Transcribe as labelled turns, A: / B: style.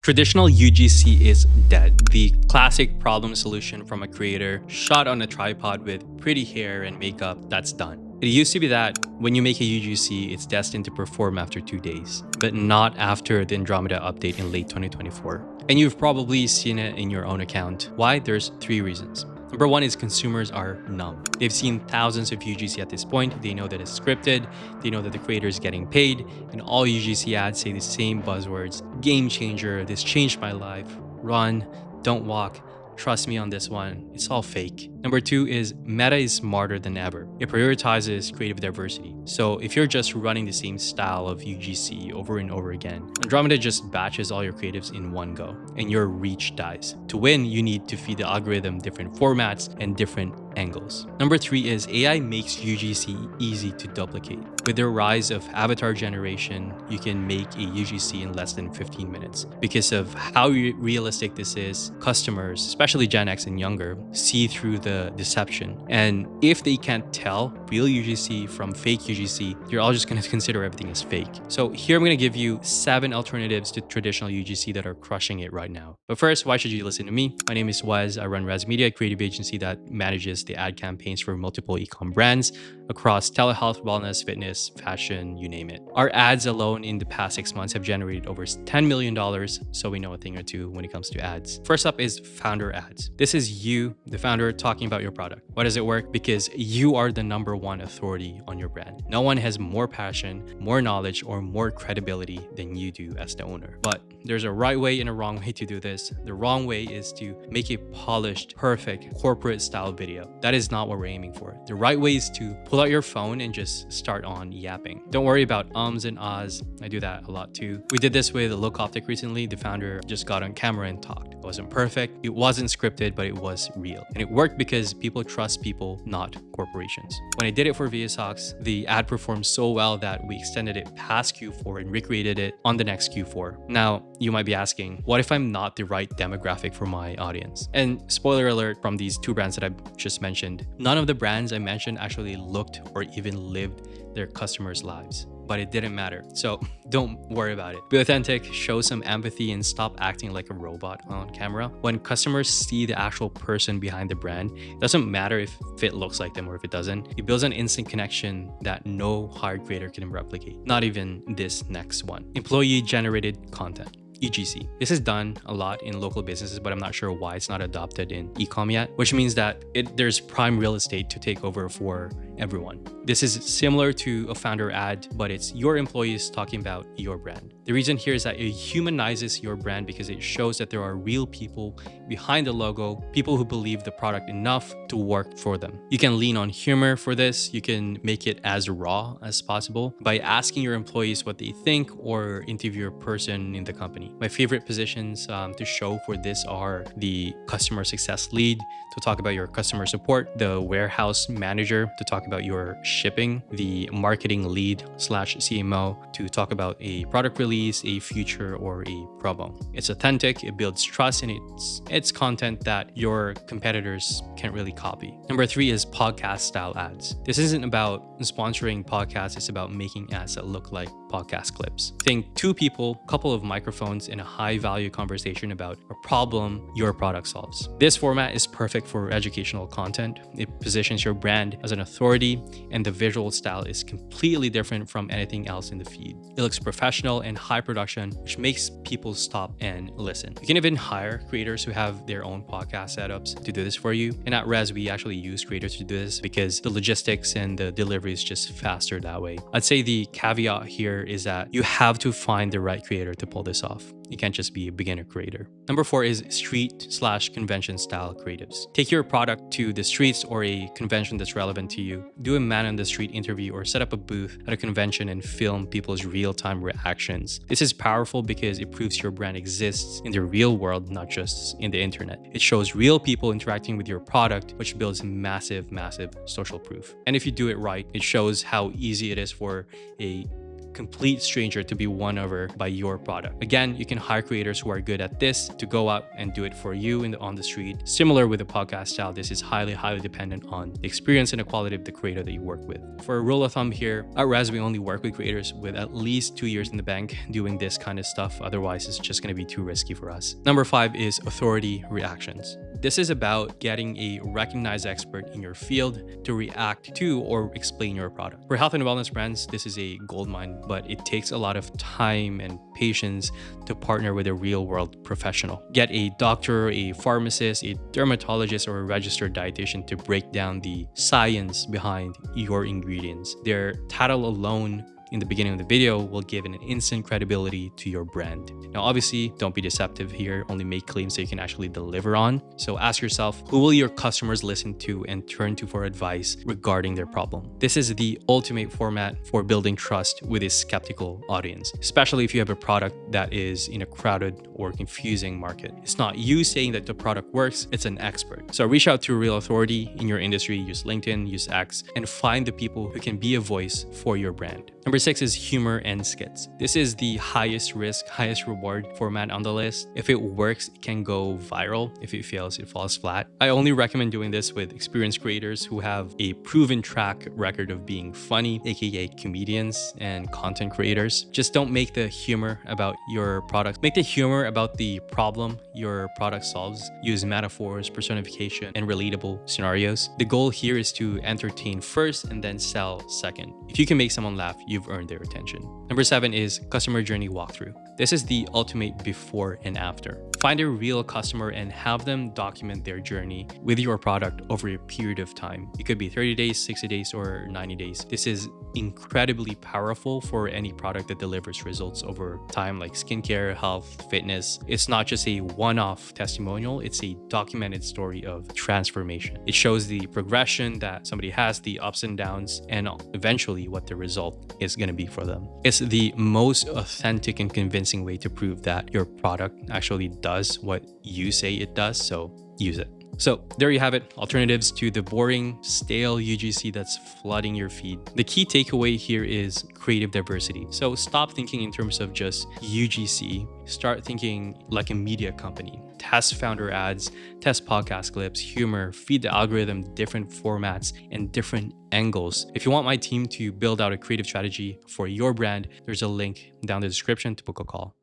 A: Traditional UGC is dead. The classic problem solution from a creator shot on a tripod with pretty hair and makeup, that's done. It used to be that when you make a UGC, it's destined to perform after 2 days, but not after the Andromeda update in late 2024. And you've probably seen it in your own account. Why? There's 3 reasons. Number 1 is consumers are numb. They've seen thousands of UGC at this point. They know that it's scripted. They know that the creator is getting paid. And all UGC ads say the same buzzwords. Game changer, this changed my life. Run, don't walk. Trust me on this one. It's all fake. Number 2 is Meta is smarter than ever. It prioritizes creative diversity. So if you're just running the same style of UGC over and over again, Andromeda just batches all your creatives in one go and your reach dies. To win, you need to feed the algorithm different formats and different angles. Number 3 is AI makes UGC easy to duplicate. With the rise of avatar generation, you can make a UGC in less than 15 minutes. Because of how realistic this is, customers, especially Gen X and younger, see through the deception. And if they can't tell real UGC from fake UGC, you're all just going to consider everything as fake. So here I'm going to give you 7 alternatives to traditional UGC that are crushing it right now. But first, why should you listen to me? My name is Wes. I run Res Media, a creative agency that manages the ad campaigns for multiple e-com brands across telehealth, wellness, fitness, fashion, you name it. Our ads alone in the past 6 months have generated over $10 million, so we know a thing or two when it comes to ads. First up is founder ads. This is you, the founder, talking about your product. Why does it work? Because you are the number 1 authority on your brand. No one has more passion, more knowledge, or more credibility than you do as the owner. But there's a right way and a wrong way to do this. The wrong way is to make a polished, perfect, corporate style video. That is not what we're aiming for. The right way is to pull out your phone and just start on yapping. Don't worry about ums and ahs. I do that a lot too. We did this with Look Optic recently. The founder just got on camera and talked. It wasn't perfect. It wasn't scripted, but it was real. And it worked because people trust people, not corporations. When I did it for VSOX, the ad performed so well that we extended it past Q4 and recreated it on the next Q4. Now, you might be asking, what if I'm not the right demographic for my audience? And spoiler alert, from these 2 brands that I just mentioned, none of the brands I mentioned actually looked or even lived their customers' lives. But it didn't matter. So don't worry about it. Be authentic, show some empathy, and stop acting like a robot on camera. When customers see the actual person behind the brand, it doesn't matter if it looks like them or if it doesn't. It builds an instant connection that no hired creator can replicate. Not even this next one. Employee-generated content. UGC. This is done a lot in local businesses, but I'm not sure why it's not adopted in e-com yet, which means that there's prime real estate to take over for everyone. This is similar to a founder ad, but it's your employees talking about your brand. The reason here is that it humanizes your brand because it shows that there are real people behind the logo, people who believe the product enough to work for them. You can lean on humor for this. You can make it as raw as possible by asking your employees what they think or interview a person in the company. My favorite positions to show for this are the customer success lead to talk about your customer support, the warehouse manager to talk about your shipping, the marketing lead / CMO to talk about a product release, a feature, or a promo. It's authentic, it builds trust, and it's content that your competitors can't really copy. Number 3 is podcast style ads. This isn't about sponsoring podcasts, it's about making ads that look like podcast clips. Think 2 people, couple of microphones, in a high value conversation about a problem your product solves. This format is perfect for educational content. It positions your brand as an authority, and the visual style is completely different from anything else in the feed. It looks professional and high production, which makes people stop and listen. You can even hire creators who have their own podcast setups to do this for you. And at Res, we actually use creators to do this because the logistics and the delivery is just faster that way. I'd say the caveat here is that you have to find the right creator to pull this off. You can't just be a beginner creator. Number 4 is street/convention style creatives. Take your product to the streets or a convention that's relevant to you. Do a man on the street interview or set up a booth at a convention and film people's real-time reactions. This is powerful because it proves your brand exists in the real world, not just in the internet. It shows real people interacting with your product, which builds massive social proof. And if you do it right, it shows how easy it is for a complete stranger to be won over by your product. Again, you can hire creators who are good at this to go out and do it for you on the street. Similar with the podcast style, this is highly dependent on the experience and the quality of the creator that you work with. For a rule of thumb here, at Res, we only work with creators with at least 2 years in the bank doing this kind of stuff. Otherwise, it's just going to be too risky for us. Number 5 is authority reactions. This is about getting a recognized expert in your field to react to or explain your product. For health and wellness brands, this is a goldmine, but it takes a lot of time and patience to partner with a real-world professional. Get a doctor, a pharmacist, a dermatologist, or a registered dietitian to break down the science behind your ingredients. Their title alone in the beginning of the video will give an instant credibility to your brand. Now, obviously, don't be deceptive here. Only make claims that you can actually deliver on. So ask yourself, who will your customers listen to and turn to for advice regarding their problem? This is the ultimate format for building trust with a skeptical audience, especially if you have a product that is in a crowded or confusing market. It's not you saying that the product works, it's an expert. So reach out to a real authority in your industry, use LinkedIn, use X, and find the people who can be a voice for your brand. Number 6 is humor and skits. This is the highest risk, highest reward format on the list. If it works, it can go viral. If it fails, it falls flat. I only recommend doing this with experienced creators who have a proven track record of being funny, aka comedians and content creators. Just don't make the humor about your product. Make the humor about the problem your product solves. Use metaphors, personification, and relatable scenarios. The goal here is to entertain first and then sell second. If you can make someone laugh, you've earned their attention. Number 7 is customer journey walkthrough. This is the ultimate before and after. Find a real customer and have them document their journey with your product over a period of time. It could be 30 days, 60 days, or 90 days. This is incredibly powerful for any product that delivers results over time, like skincare, health, fitness. It's not just a one-off testimonial, it's a documented story of transformation. It shows the progression that somebody has, the ups and downs, and eventually what the result is going to be for them. It's the most authentic and convincing way to prove that your product actually does what you say it does, so use it. So there you have it, alternatives to the boring, stale UGC that's flooding your feed. The key takeaway here is creative diversity. So stop thinking in terms of just UGC, start thinking like a media company. Test founder ads, test podcast clips, humor, feed the algorithm different formats and different angles. If you want my team to build out a creative strategy for your brand, there's a link down in the description to book a call.